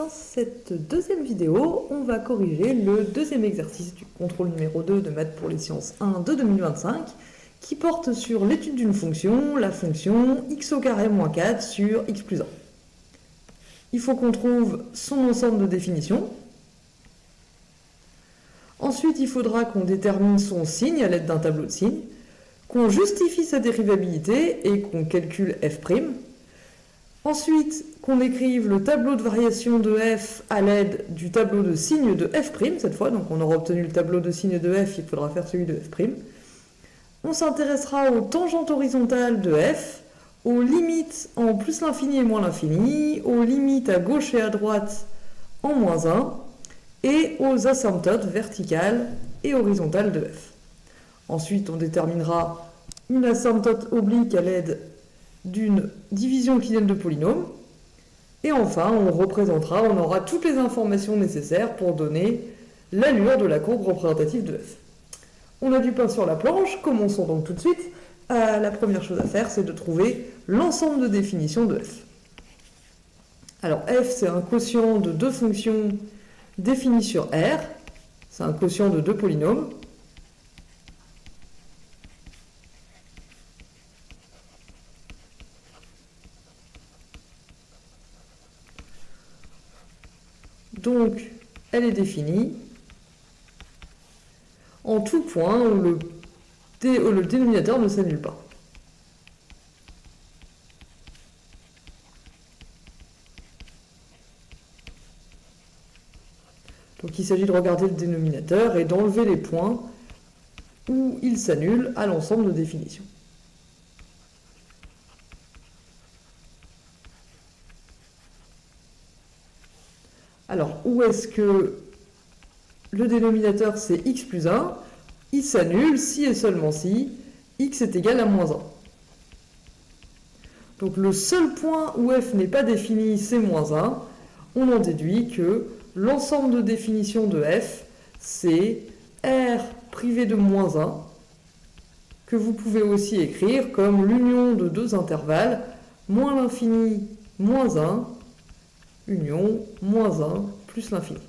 Dans cette deuxième vidéo, on va corriger le deuxième exercice du contrôle numéro 2 de Maths pour les sciences 1 de 2025 qui porte sur l'étude d'une fonction, la fonction x au carré moins 4 sur x plus 1. Il faut qu'on trouve son ensemble de définitions. Ensuite, il faudra qu'on détermine son signe à l'aide d'un tableau de signes, qu'on justifie sa dérivabilité et qu'on calcule f'. Ensuite, qu'on écrive le tableau de variation de f à l'aide du tableau de signes de f' cette fois. Donc on aura obtenu le tableau de signes de f, il faudra faire celui de f'. On s'intéressera aux tangentes horizontales de f, aux limites en plus l'infini et moins l'infini, aux limites à gauche et à droite en moins 1, et aux asymptotes verticales et horizontales de f. Ensuite, on déterminera une asymptote oblique à l'aide d'une division euclidienne de polynômes. Et enfin, on aura toutes les informations nécessaires pour donner l'allure de la courbe représentative de f. On a du pain sur la planche, commençons donc tout de suite. La première chose à faire, c'est de trouver l'ensemble de définitions de f. Alors f, c'est un quotient de deux fonctions définies sur R. C'est un quotient de deux polynômes. Donc, elle est définie en tout point où le dénominateur ne s'annule pas. Donc il s'agit de regarder le dénominateur et d'enlever les points où il s'annule à l'ensemble de définitions. Alors, où est-ce que le dénominateur c'est x plus 1, il s'annule si et seulement si x est égal à moins 1. Donc le seul point où f n'est pas défini, c'est moins 1. On en déduit que l'ensemble de définition de f, c'est r privé de moins 1, que vous pouvez aussi écrire comme l'union de deux intervalles, moins l'infini, moins 1, union, moins 1, plus l'infini.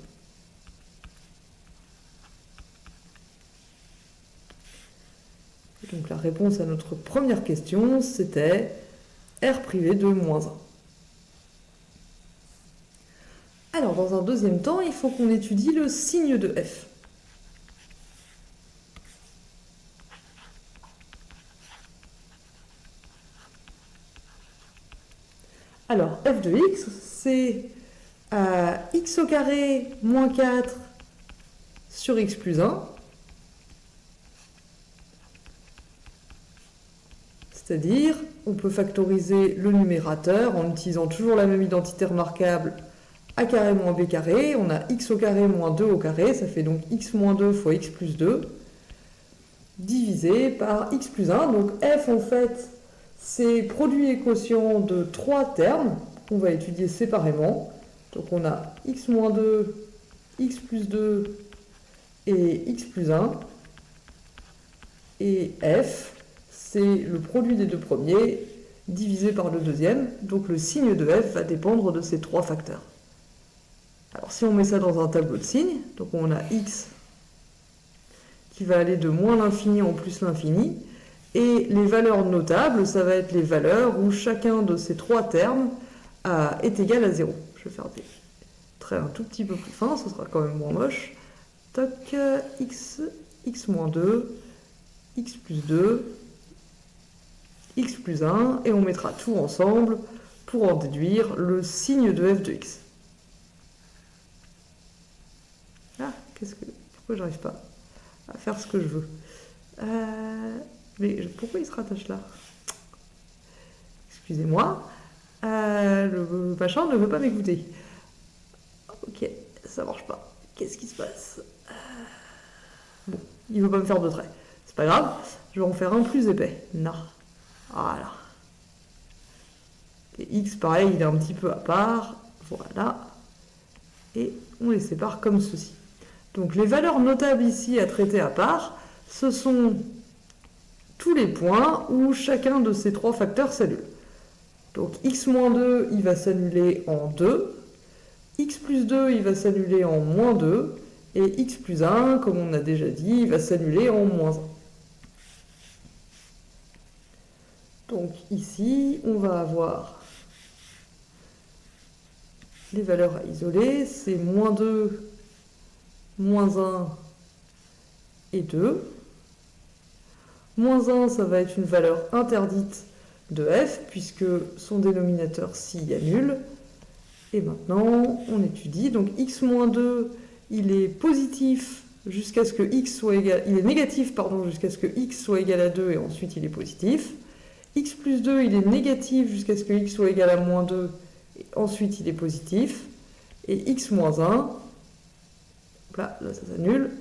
Donc la réponse à notre première question, c'était R privé de moins 1. Alors, dans un deuxième temps, il faut qu'on étudie le signe de f. Alors, f de x, c'est x au carré moins 4 sur x plus 1. C'est-à-dire, on peut factoriser le numérateur en utilisant toujours la même identité remarquable a carré moins b carré. On a x au carré moins 2 au carré, ça fait donc x moins 2 fois x plus 2, divisé par x plus 1. Donc f, en fait, c'est produit et quotient de trois termes qu'on va étudier séparément. Donc on a x moins 2, x plus 2 et x plus 1. Et f, c'est le produit des deux premiers divisé par le deuxième. Donc le signe de f va dépendre de ces trois facteurs. Alors si on met ça dans un tableau de signes, donc on a x qui va aller de moins l'infini en plus l'infini. Et les valeurs notables, ça va être les valeurs où chacun de ces trois termes est égal à 0. Je vais faire des traits un tout petit peu plus fins, ce sera quand même moins moche. Toc, x moins 2, x plus 2, x plus 1, et on mettra tout ensemble pour en déduire le signe de f de x. Ah, pourquoi j'arrive pas à faire ce que je veux? Mais pourquoi il se rattache là? Excusez-moi, le machin ne veut pas m'écouter. Ok, ça marche pas. Qu'est-ce qui se passe? Bon, il veut pas me faire de traits. C'est pas grave, je vais en faire un plus épais. Non. Voilà. Et x, pareil, il est un petit peu à part. Voilà. Et on les sépare comme ceci. Donc les valeurs notables ici à traiter à part, ce sont tous les points où chacun de ces trois facteurs s'annule. Donc x moins 2, il va s'annuler en 2. x plus 2, il va s'annuler en moins 2, et x plus 1, comme on a déjà dit, il va s'annuler en moins 1. Donc ici, on va avoir les valeurs à isoler, c'est moins 2, moins 1 et 2. Moins 1, ça va être une valeur interdite de f, puisque son dénominateur s'y annule. Et maintenant, on étudie. Donc x moins 2, il est positif jusqu'à ce que x soit égal... Il est négatif, pardon, jusqu'à ce que x soit égal à 2, et ensuite il est positif. X plus 2, il est négatif jusqu'à ce que x soit égal à moins 2, et ensuite il est positif. Et x moins 1, là ça s'annule,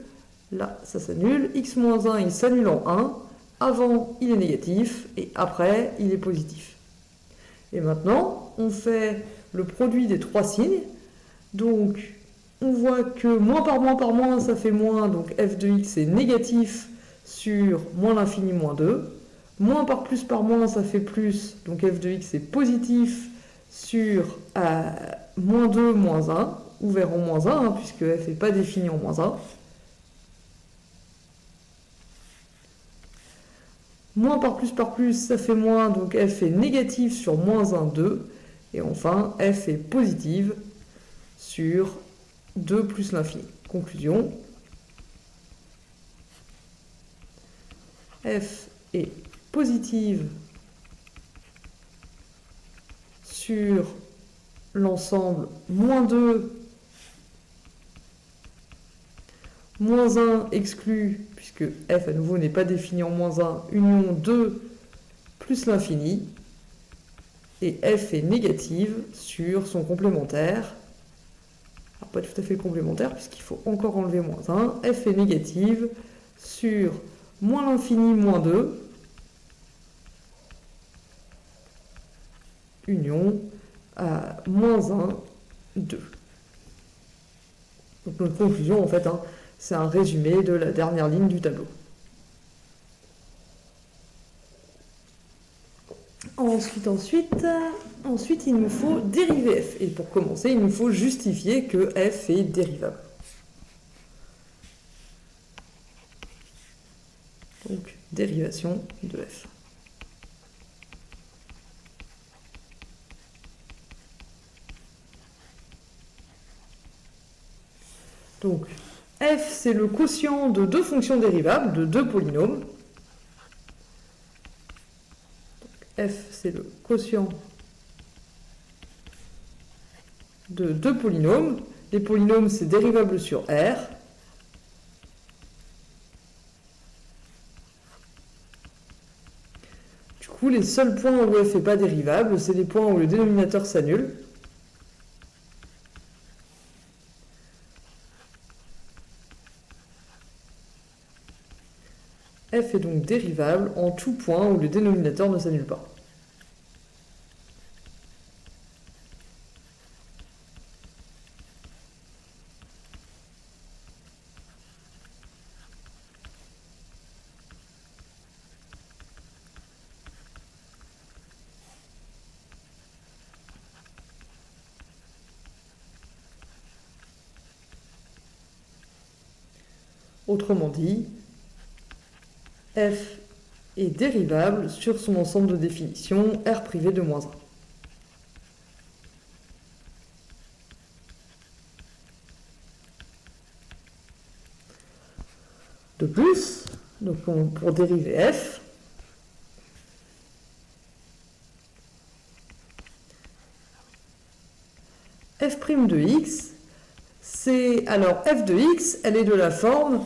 là ça s'annule. X moins 1, il s'annule en 1. Avant, il est négatif, et après, il est positif. Et maintenant, on fait le produit des trois signes. Donc, on voit que moins, ça fait moins. Donc, f de x est négatif sur moins l'infini moins 2. Moins par moins, ça fait plus. Donc, f de x est positif sur moins 2, moins 1. Ouvert en moins 1, puisque f n'est pas défini en moins 1. Moins par plus, ça fait moins, donc f est négative sur moins 1, 2. Et enfin, f est positive sur 2 plus l'infini. Conclusion. F est positive sur l'ensemble moins 2, moins 1 exclu, puisque f à nouveau n'est pas défini en moins 1, union 2 plus l'infini, et f est négative sur son complémentaire. Alors pas tout à fait complémentaire, puisqu'il faut encore enlever moins 1. F est négative sur moins l'infini moins 2, union à moins 1, 2. Donc notre conclusion, en fait, c'est un résumé de la dernière ligne du tableau. Ensuite, il nous faut dériver f. Et pour commencer, il nous faut justifier que f est dérivable. Donc, dérivation de f. Donc, f, c'est le quotient de deux fonctions dérivables, de deux polynômes. Donc, f, c'est le quotient de deux polynômes. Les polynômes, c'est dérivable sur R. Du coup, les seuls points où f n'est pas dérivable, c'est les points où le dénominateur s'annule. F est donc dérivable en tout point où le dénominateur ne s'annule pas. Autrement dit, f est dérivable sur son ensemble de définitions R privé de moins 1. De plus, donc pour dériver f, f' de x, c'est... Alors, f de x, elle est de la forme...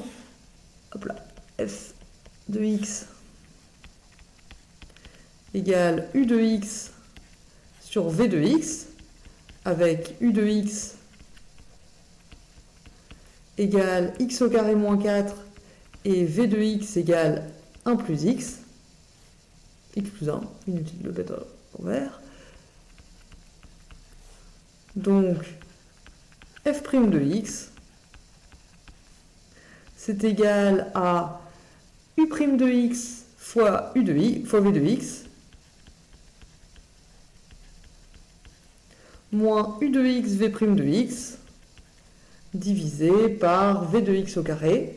Hop là, f de x égale u de x sur v de x, avec u de x égale x au carré moins 4 et v de x égale 1 plus x plus 1, inutile de le mettre envers. Donc, f' de x, c'est égal à u' de x fois v de x, moins u de x v' de x divisé par v de x au carré.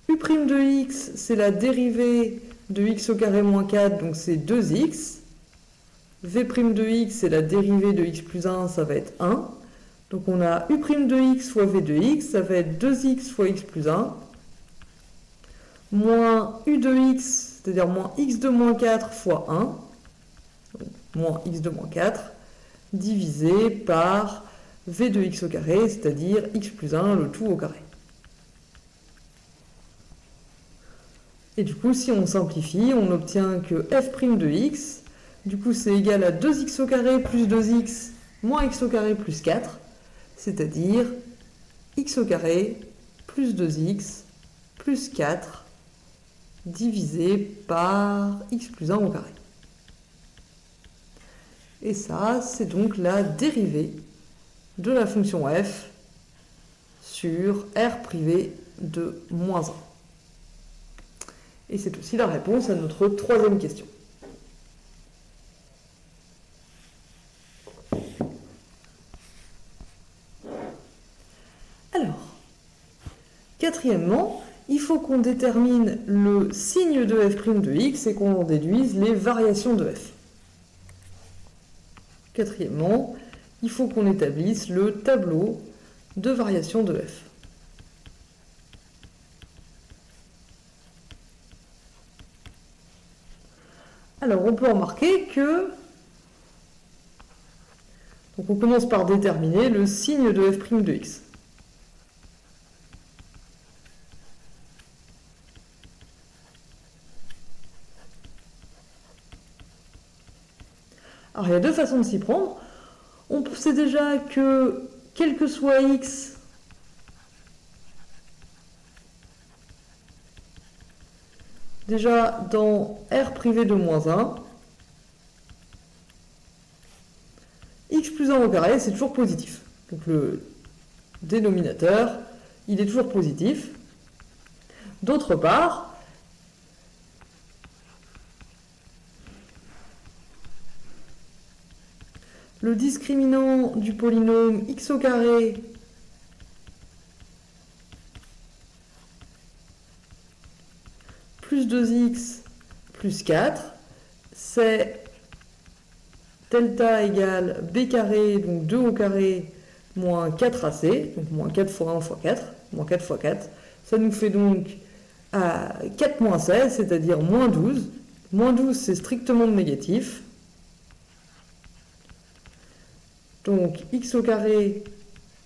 U' de x, c'est la dérivée de x au carré moins 4, donc c'est 2x. V' de x, c'est la dérivée de x plus 1, ça va être 1. Donc on a u' de x fois v de x, ça va être 2x fois x plus 1, moins u de x, c'est-à-dire moins x de moins 4 fois 1, donc moins x de moins 4, divisé par v de x au carré, c'est-à-dire x plus 1, le tout au carré. Et du coup, si on simplifie, on obtient que f' de x, du coup, c'est égal à 2x au carré plus 2x moins x au carré plus 4, c'est-à-dire x au carré plus 2x plus 4 divisé par x plus 1 au carré. Et ça, c'est donc la dérivée de la fonction f sur r privé de moins 1. Et c'est aussi la réponse à notre troisième question. Alors, quatrièmement, il faut qu'on détermine le signe de f' de x et qu'on en déduise les variations de f. Quatrièmement, il faut qu'on établisse le tableau de variations de f. Alors, on peut remarquer que... Donc, on commence par déterminer le signe de f' de x. Alors, il y a deux façons de s'y prendre. On sait déjà que, quel que soit x, déjà dans r privé de moins 1, x plus 1 au carré, c'est toujours positif. Donc le dénominateur, il est toujours positif. D'autre part, le discriminant du polynôme x au carré plus 2x plus 4, c'est delta égale b carré, donc 2 au carré, moins 4ac, donc moins 4 fois 1 fois 4, moins 4 fois 4. Ça nous fait donc 4 moins 16, c'est-à-dire moins 12. Moins 12, c'est strictement négatif. Donc x au carré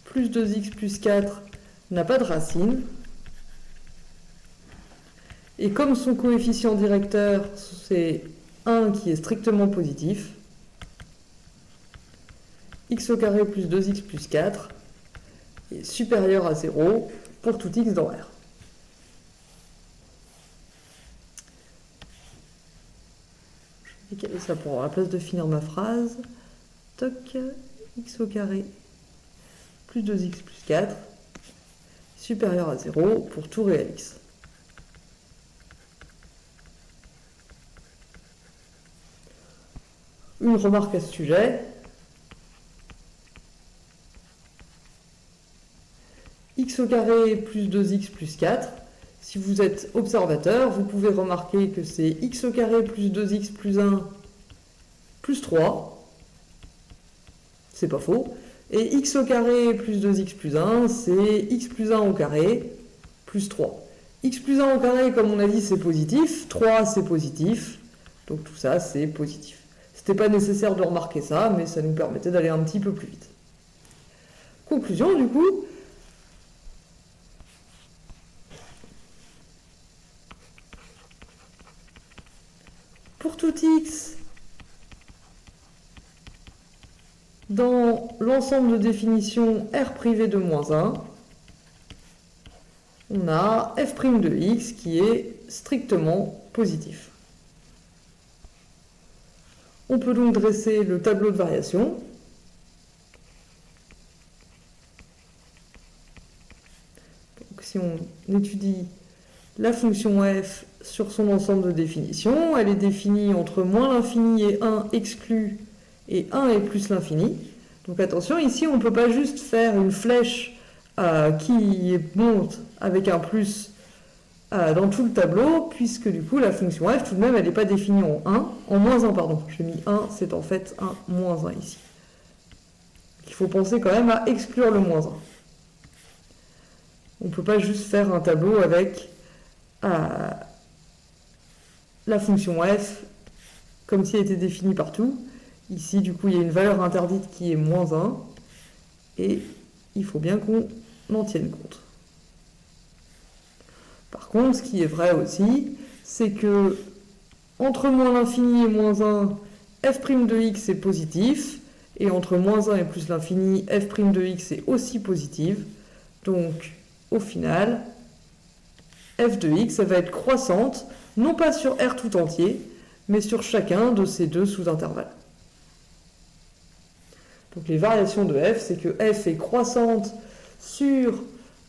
plus 2x plus 4 n'a pas de racine. Et comme son coefficient directeur, c'est 1 qui est strictement positif, x au carré plus 2x plus 4 est supérieur à 0 pour tout x dans R. Je vais décaler ça pour avoir la place de finir ma phrase. Toc, x au carré plus 2x plus 4 supérieur à 0 pour tout réel x. Une remarque à ce sujet. X au carré plus 2x plus 4. Si vous êtes observateur, vous pouvez remarquer que c'est x au carré plus 2x plus 1 plus 3. C'est pas faux. Et x au carré plus 2x plus 1, c'est x plus 1 au carré plus 3. X plus 1 au carré, comme on a dit, c'est positif. 3, c'est positif. Donc tout ça, c'est positif. C'était pas nécessaire de remarquer ça, mais ça nous permettait d'aller un petit peu plus vite. Conclusion, du coup. Pour tout x, dans l'ensemble de définitions R privé de moins 1, on a f' de x qui est strictement positif. On peut donc dresser le tableau de variation. Donc, si on étudie la fonction f sur son ensemble de définition. Elle est définie entre moins l'infini et 1 exclu et 1 et plus l'infini. Donc attention, ici on ne peut pas juste faire une flèche qui monte avec un plus dans tout le tableau, puisque du coup la fonction f tout de même elle n'est pas définie en moins 1, pardon. J'ai mis 1, c'est en fait un moins 1 ici. Il faut penser quand même à exclure le moins 1. On ne peut pas juste faire un tableau avec la fonction f comme si elle était définie partout. Ici, du coup, il y a une valeur interdite qui est moins 1, et il faut bien qu'on en tienne compte. Par contre, ce qui est vrai aussi, c'est que entre moins l'infini et moins 1, f' de x est positif, et entre moins 1 et plus l'infini, f' de x est aussi positive. Donc, au final, f de x, ça va être croissante, non pas sur R tout entier, mais sur chacun de ces deux sous-intervalles. Donc les variations de f, c'est que f est croissante sur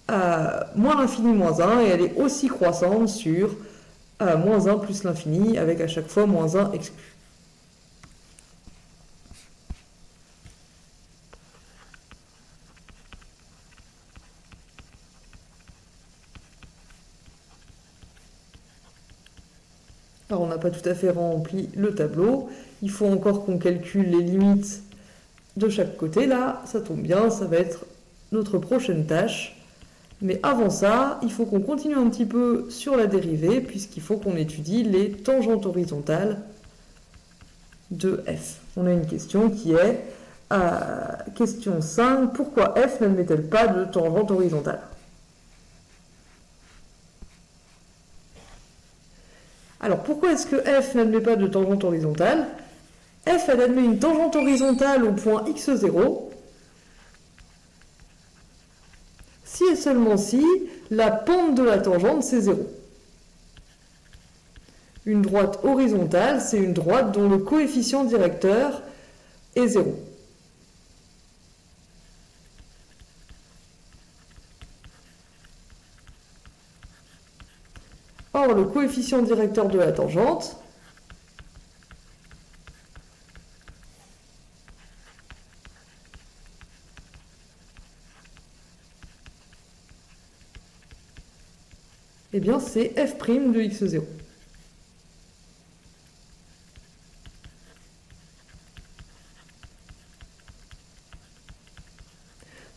moins l'infini moins 1, et elle est aussi croissante sur moins 1 plus l'infini, avec à chaque fois moins 1 exclu. Alors on n'a pas tout à fait rempli le tableau, il faut encore qu'on calcule les limites de chaque côté. Là, ça tombe bien, ça va être notre prochaine tâche. Mais avant ça, il faut qu'on continue un petit peu sur la dérivée, puisqu'il faut qu'on étudie les tangentes horizontales de f. On a une question qui est, question 5, pourquoi f n'admet-elle pas de tangente horizontale? Alors, pourquoi est-ce que f n'admet pas de tangente horizontale? F, elle admet une tangente horizontale au point x0, si et seulement si la pente de la tangente, c'est 0. Une droite horizontale, c'est une droite dont le coefficient directeur est 0. Or, le coefficient directeur de la tangente, eh bien, c'est f' de x0.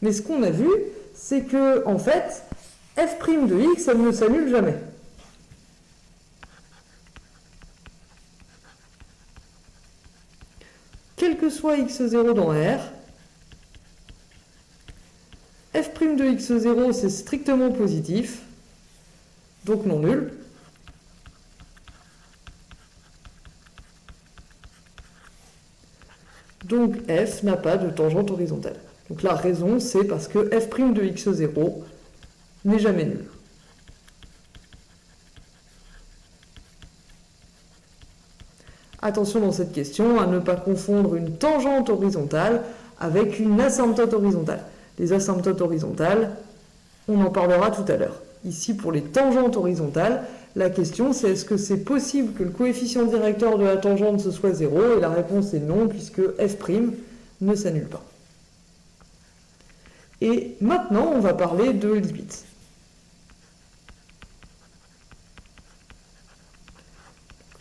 Mais ce qu'on a vu, c'est que, en fait, f' de x, elle ne s'annule jamais. Quel que soit x0 dans R, f' de x0, c'est strictement positif, donc non nul. Donc f n'a pas de tangente horizontale. Donc la raison, c'est parce que f' de x0 n'est jamais nul. Attention dans cette question à ne pas confondre une tangente horizontale avec une asymptote horizontale. Les asymptotes horizontales, on en parlera tout à l'heure. Ici, pour les tangentes horizontales, la question c'est est-ce que c'est possible que le coefficient directeur de la tangente ce soit 0? Et la réponse est non, puisque f' ne s'annule pas. Et maintenant, on va parler de limites.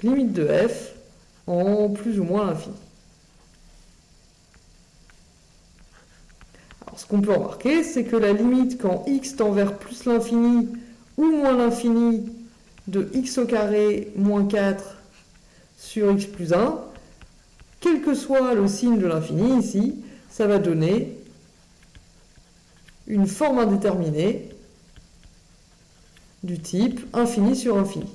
Limite de f en plus ou moins l'infini. Alors, ce qu'on peut remarquer, c'est que la limite quand x tend vers plus l'infini ou moins l'infini de x au carré moins 4 sur x plus 1, quel que soit le signe de l'infini ici, ça va donner une forme indéterminée du type infini sur infini.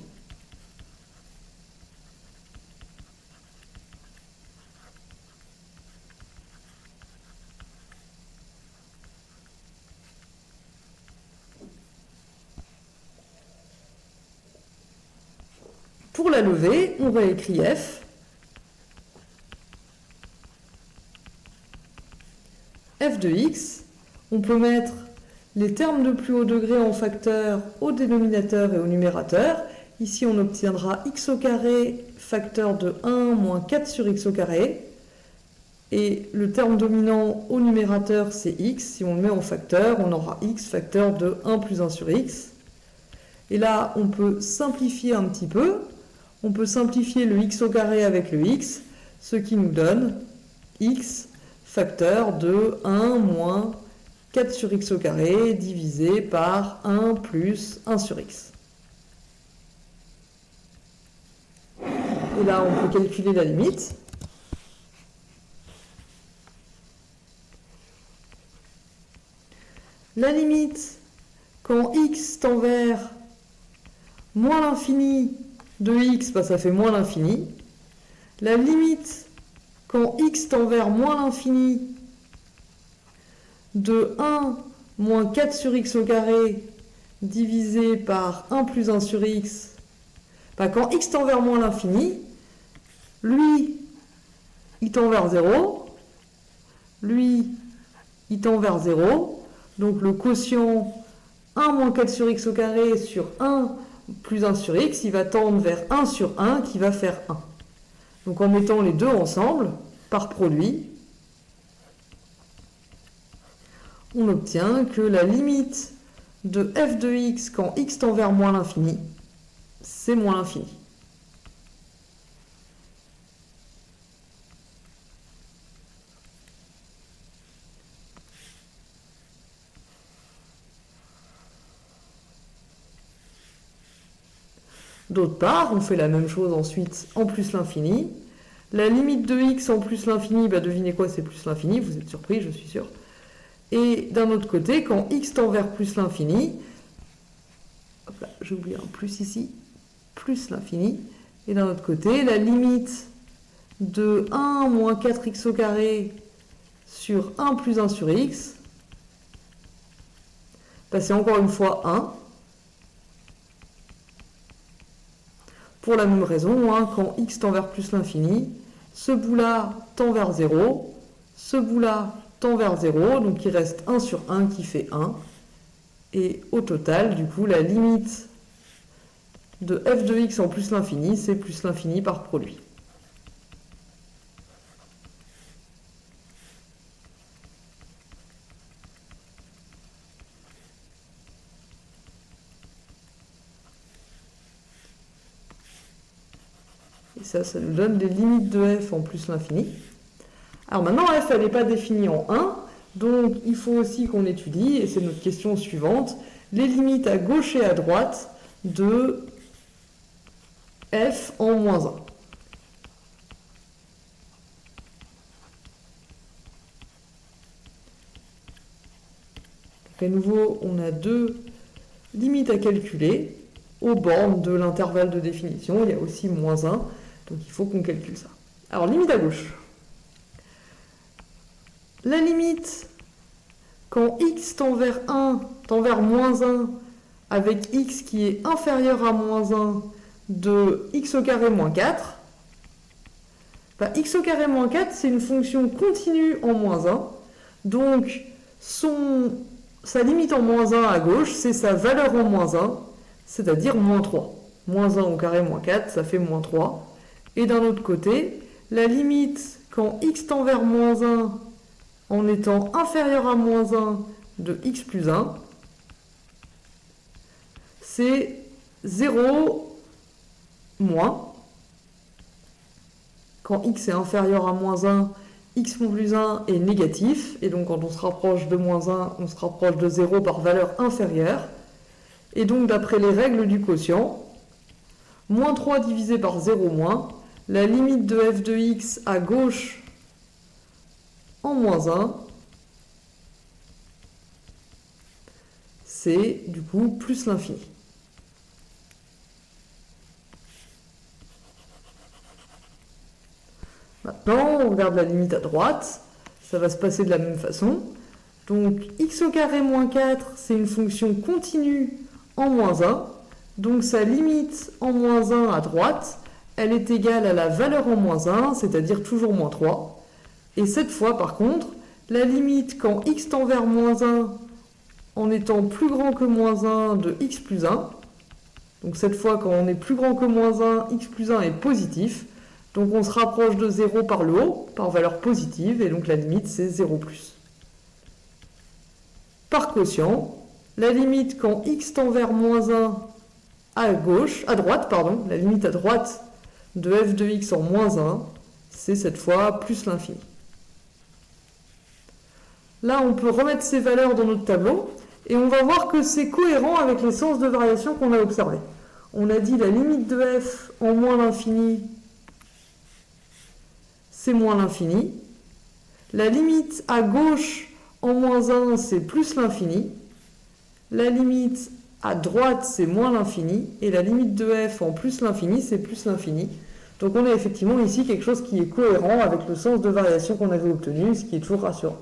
Pour la lever, on réécrit f. F de x, on peut mettre les termes de plus haut degré en facteur au dénominateur et au numérateur. Ici, on obtiendra x au carré facteur de 1 moins 4 sur x au carré. Et le terme dominant au numérateur, c'est x. Si on le met en facteur, on aura x facteur de 1 plus 1 sur x. Et là, on peut simplifier un petit peu. On peut simplifier le x au carré avec le x, ce qui nous donne x facteur de 1 moins 4 sur x au carré divisé par 1 plus 1 sur x. Et là, on peut calculer la limite. La limite, quand x tend vers moins l'infini de x, bah, ça fait moins l'infini. La limite, quand x tend vers moins l'infini de 1 moins 4 sur x au carré divisé par 1 plus 1 sur x, bah, quand x tend vers moins l'infini, lui, il tend vers 0, lui, il tend vers 0, donc le quotient 1 moins 4 sur x au carré sur 1 plus 1 sur x, il va tendre vers 1 sur 1 qui va faire 1. Donc en mettant les deux ensemble, par produit, on obtient que la limite de f de x quand x tend vers moins l'infini, c'est moins l'infini. D'autre part, on fait la même chose ensuite en plus l'infini. La limite de x en plus l'infini, bah devinez quoi, c'est plus l'infini, vous êtes surpris, je suis sûr. Et d'un autre côté, quand x tend vers plus l'infini, hop là, j'ai oublié un plus ici, plus l'infini. Et d'un autre côté, la limite de 1 moins 4x au carré sur 1 plus 1 sur x, bah c'est encore une fois 1. Pour la même raison, hein, quand x tend vers plus l'infini, ce bout-là tend vers 0, ce bout-là tend vers 0, donc il reste 1 sur 1 qui fait 1. Et au total, du coup, la limite de f de x en plus l'infini, c'est plus l'infini par produit. Et ça nous donne les limites de f en plus l'infini. Alors maintenant, f, elle n'est pas définie en 1, donc il faut aussi qu'on étudie, et c'est notre question suivante, les limites à gauche et à droite de f en moins 1. Donc à nouveau, on a deux limites à calculer aux bornes de l'intervalle de définition. Il y a aussi moins 1, donc il faut qu'on calcule ça. Alors, limite à gauche. La limite, quand x tend vers 1, tend vers moins 1, avec x qui est inférieur à moins 1 de x au carré moins 4, bah, x au carré moins 4, c'est une fonction continue en moins 1, donc sa limite en moins 1 à gauche, c'est sa valeur en moins 1, c'est-à-dire moins 3. Moins 1 au carré moins 4, ça fait moins 3. Et d'un autre côté, la limite, quand x tend vers moins 1, en étant inférieur à moins 1 de x plus 1, c'est 0 moins. Quand x est inférieur à moins 1, x plus 1 est négatif, et donc quand on se rapproche de moins 1, on se rapproche de 0 par valeur inférieure. Et donc d'après les règles du quotient, moins 3 divisé par 0 moins, la limite de f de x à gauche en moins 1, c'est du coup plus l'infini. Maintenant, on regarde la limite à droite, ça va se passer de la même façon. Donc x au carré moins 4, c'est une fonction continue en moins 1. Donc sa limite en moins 1 à droite, elle est égale à la valeur en moins 1, c'est-à-dire toujours moins 3. Et cette fois, par contre, la limite quand x tend vers moins 1 en étant plus grand que moins 1 de x plus 1. Donc cette fois, quand on est plus grand que moins 1, x plus 1 est positif. Donc on se rapproche de 0 par le haut, par valeur positive, et donc la limite c'est 0 plus. Par quotient, la limite quand x tend vers moins 1 à droite, la limite à droite de f de x en moins 1, c'est cette fois plus l'infini. Là, on peut remettre ces valeurs dans notre tableau, et on va voir que c'est cohérent avec les sens de variation qu'on a observés. On a dit la limite de f en moins l'infini, c'est moins l'infini. La limite à gauche en moins 1, c'est plus l'infini. La limite à droite, c'est moins l'infini. Et la limite de f en plus l'infini, c'est plus l'infini. Donc on a effectivement ici quelque chose qui est cohérent avec le sens de variation qu'on avait obtenu, ce qui est toujours rassurant.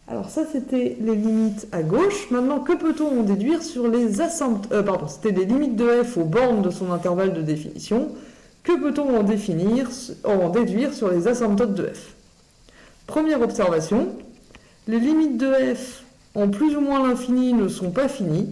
Alors ça, c'était les limites à gauche. Maintenant, que peut-on en déduire sur les asymptotes c'était les limites de f aux bornes de son intervalle de définition. Que peut-on en déduire sur les asymptotes de f? Première observation, les limites de f en plus ou moins l'infini ne sont pas finies.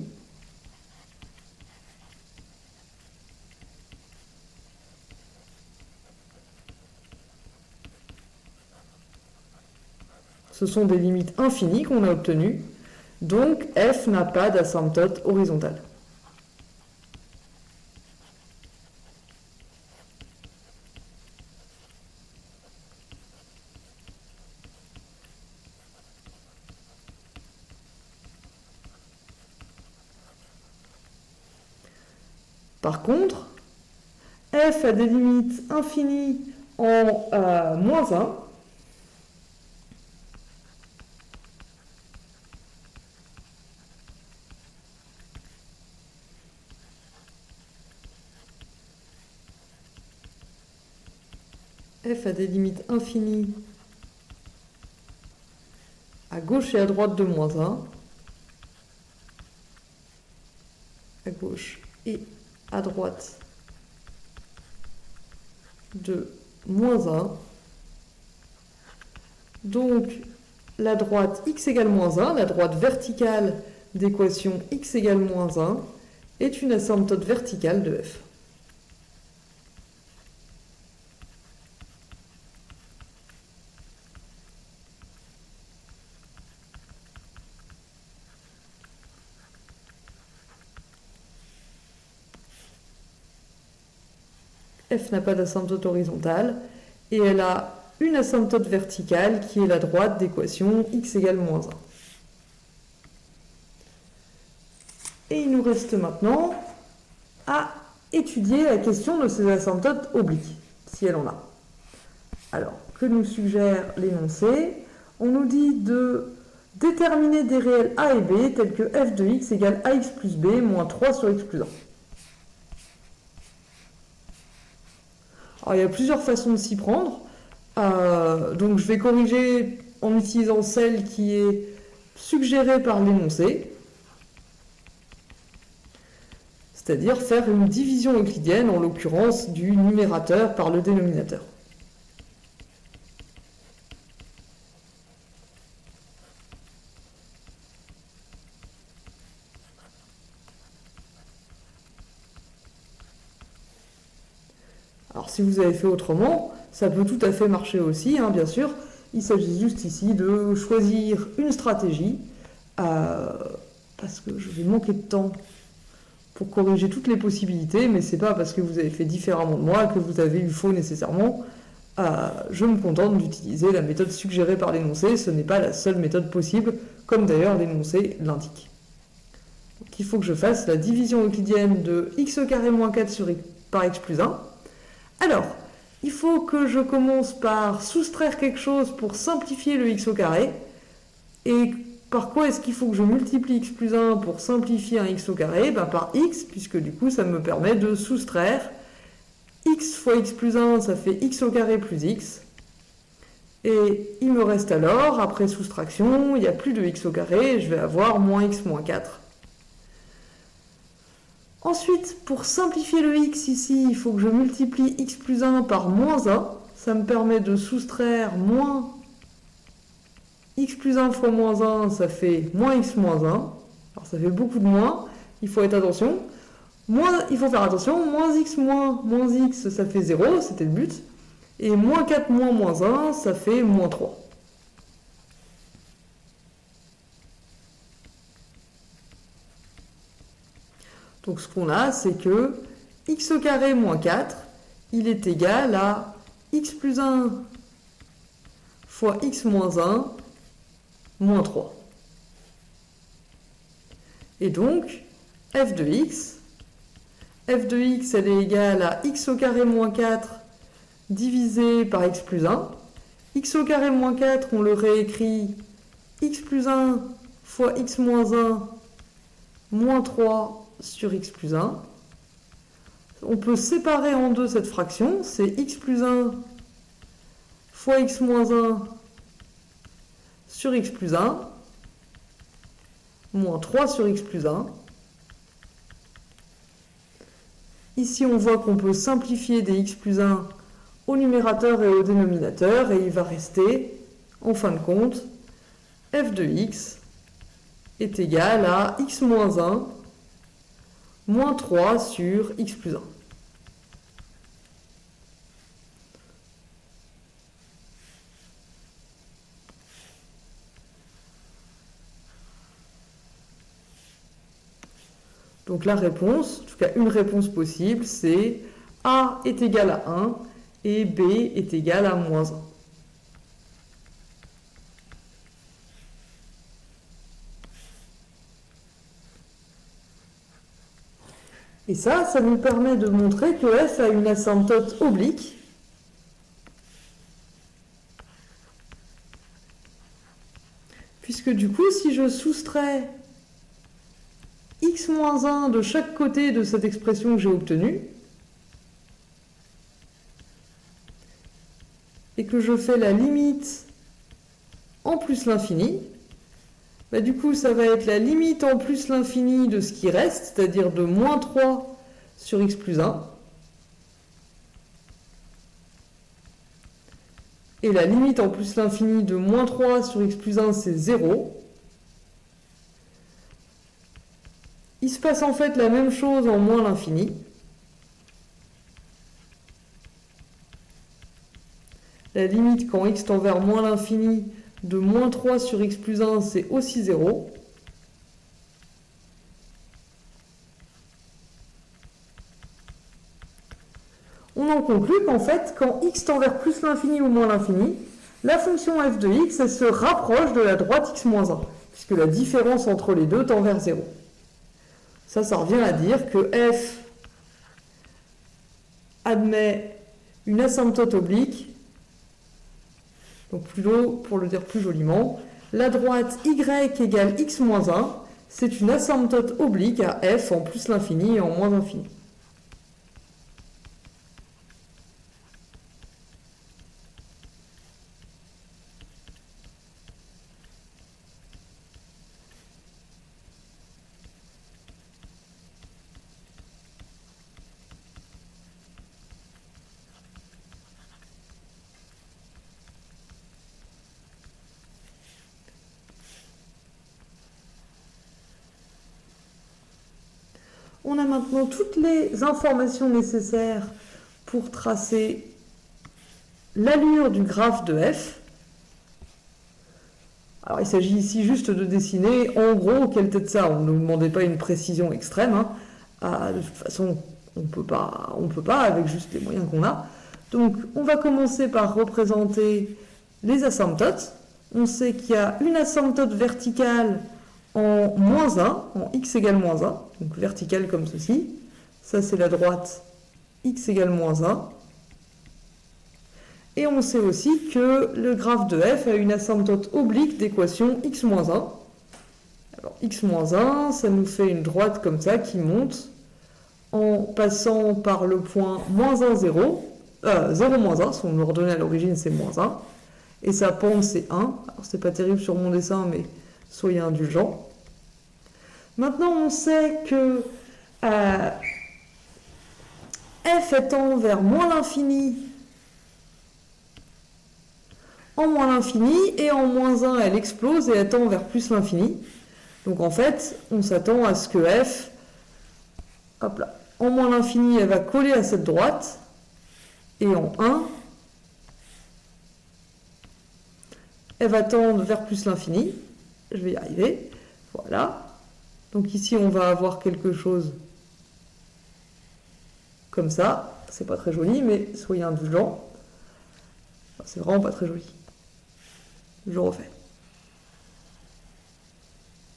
Ce sont des limites infinies qu'on a obtenues, donc f n'a pas d'asymptote horizontale. Par contre, f a des limites infinies en moins 1. F a des limites infinies à gauche et à droite de moins 1. À gauche et à droite de moins 1. Donc, la droite x égale moins 1, la droite verticale d'équation x égale moins 1, est une asymptote verticale de f. F n'a pas d'asymptote horizontale et elle a une asymptote verticale qui est la droite d'équation x égale moins 1. Et il nous reste maintenant à étudier la question de ces asymptotes obliques, si elle en a. Alors, que nous suggère l'énoncé? On nous dit de déterminer des réels a et b tels que f de x égale ax plus b moins 3 sur x plus 1. Alors, il y a plusieurs façons de s'y prendre. Donc je vais corriger en utilisant celle qui est suggérée par l'énoncé, c'est-à-dire faire une division euclidienne, en l'occurrence du numérateur par le dénominateur. Alors si vous avez fait autrement, ça peut tout à fait marcher aussi, hein, bien sûr. Il s'agit juste ici de choisir une stratégie, parce que je vais manquer de temps pour corriger toutes les possibilités, mais c'est pas parce que vous avez fait différemment de moi que vous avez eu faux nécessairement. Je me contente d'utiliser la méthode suggérée par l'énoncé, ce n'est pas la seule méthode possible, comme d'ailleurs l'énoncé l'indique. Donc il faut que je fasse la division euclidienne de x au carré moins 4 par x plus 1. Alors, il faut que je commence par soustraire quelque chose pour simplifier le x au carré. Et par quoi est-ce qu'il faut que je multiplie x plus 1 pour simplifier un x au carré? Par x, puisque du coup ça me permet de soustraire x fois x plus 1, ça fait x au carré plus x. Et il me reste alors, après soustraction, il n'y a plus de x au carré, je vais avoir moins x moins 4. Ensuite, pour simplifier le x ici, il faut que je multiplie x plus 1 par moins 1. Ça me permet de soustraire moins x plus 1 fois moins 1, ça fait moins x moins 1. Alors ça fait beaucoup de moins, il faut être attention. Il faut faire attention, moins x, ça fait 0, c'était le but. Et moins 4 moins 1, ça fait moins 3. Donc ce qu'on a, c'est que x au carré moins 4, il est égal à x plus 1 fois x moins 1 moins 3. Et donc, f de x, elle est égale à x au carré moins 4 divisé par x plus 1. X au carré moins 4, on le réécrit x plus 1 fois x moins 1 moins 3 sur x plus 1. On peut séparer en deux cette fraction, c'est x plus 1 fois x moins 1 sur x plus 1 moins 3 sur x plus 1. Ici, on voit qu'on peut simplifier des x plus 1 au numérateur et au dénominateur, et il va rester, en fin de compte, f de x est égal à x moins 1 moins 3 sur x plus 1. Donc la réponse, en tout cas une réponse possible, c'est A est égal à 1 et B est égal à moins 1. Et ça nous permet de montrer que f a une asymptote oblique. Puisque du coup, si je soustrais x moins 1 de chaque côté de cette expression que j'ai obtenue, et que je fais la limite en plus l'infini, bah du coup ça va être la limite en plus l'infini de ce qui reste, c'est-à-dire de moins 3 sur x plus 1. Et la limite en plus l'infini de moins 3 sur x plus 1, c'est 0. Il se passe en fait la même chose en moins l'infini. La limite quand x tend vers moins l'infini de moins 3 sur x plus 1, c'est aussi 0. On en conclut qu'en fait, quand x tend vers plus l'infini ou moins l'infini, la fonction f de x, elle se rapproche de la droite x moins 1, puisque la différence entre les deux tend vers 0. Ça revient à dire que f admet une asymptote oblique. Donc plutôt, pour le dire plus joliment, la droite y égale x moins 1, c'est une asymptote oblique à f en plus l'infini et en moins l'infini. On a maintenant toutes les informations nécessaires pour tracer l'allure du graphe de f. Alors il s'agit ici juste de dessiner en gros quelle tête ça. On ne nous demandait pas une précision extrême. De toute façon, on peut pas avec juste les moyens qu'on a. Donc on va commencer par représenter les asymptotes. On sait qu'il y a une asymptote verticale en moins 1, en x égale moins 1, donc verticale comme ceci. Ça, c'est la droite x égale moins 1. Et on sait aussi que le graphe de f a une asymptote oblique d'équation x moins 1. Alors, x moins 1, ça nous fait une droite comme ça qui monte en passant par le point moins 1, 0. 0, moins 1, son ordonnée à l'origine, c'est moins 1. Et sa pente, c'est 1. Alors, c'est pas terrible sur mon dessin, mais soyez indulgents. Maintenant, on sait que f étant vers moins l'infini, en moins l'infini, et en moins 1, elle explose et elle tend vers plus l'infini. Donc en fait, on s'attend à ce que f, hop là, en moins l'infini, elle va coller à cette droite, et en 1, elle va tendre vers plus l'infini. Je vais y arriver. Voilà. Donc ici, on va avoir quelque chose comme ça. C'est pas très joli, mais soyez indulgents. C'est vraiment pas très joli. Je refais.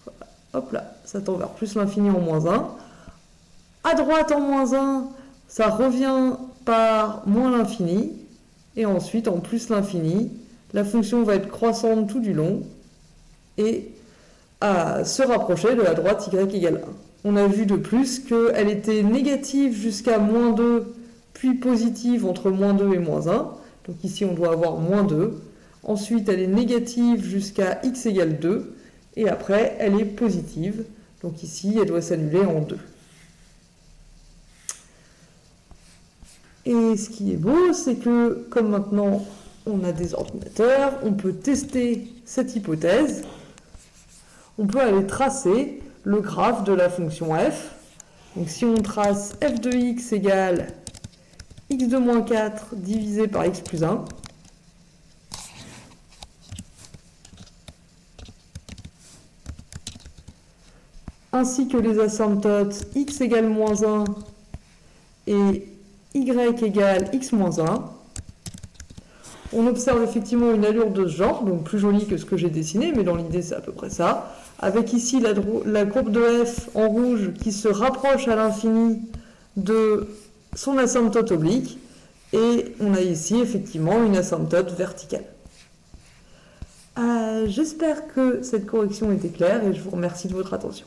Voilà. Hop là, ça tend vers plus l'infini en moins 1. À droite en moins 1, ça revient par moins l'infini. Et ensuite, en plus l'infini, la fonction va être croissante tout du long et à se rapprocher de la droite y égale 1. On a vu de plus qu'elle était négative jusqu'à moins 2, puis positive entre moins 2 et moins 1. Donc ici, on doit avoir moins 2. Ensuite, elle est négative jusqu'à x égale 2. Et après, elle est positive. Donc ici, elle doit s'annuler en 2. Et ce qui est beau, c'est que comme maintenant on a des ordinateurs, on peut tester cette hypothèse. On peut aller tracer le graphe de la fonction f. Donc si on trace f de x égale x de moins 4 divisé par x plus 1, ainsi que les asymptotes x égale moins 1 et y égale x moins 1, on observe effectivement une allure de ce genre, donc plus jolie que ce que j'ai dessiné, mais dans l'idée c'est à peu près ça, avec ici la courbe de f en rouge qui se rapproche à l'infini de son asymptote oblique, et on a ici effectivement une asymptote verticale. J'espère que cette correction était claire et je vous remercie de votre attention.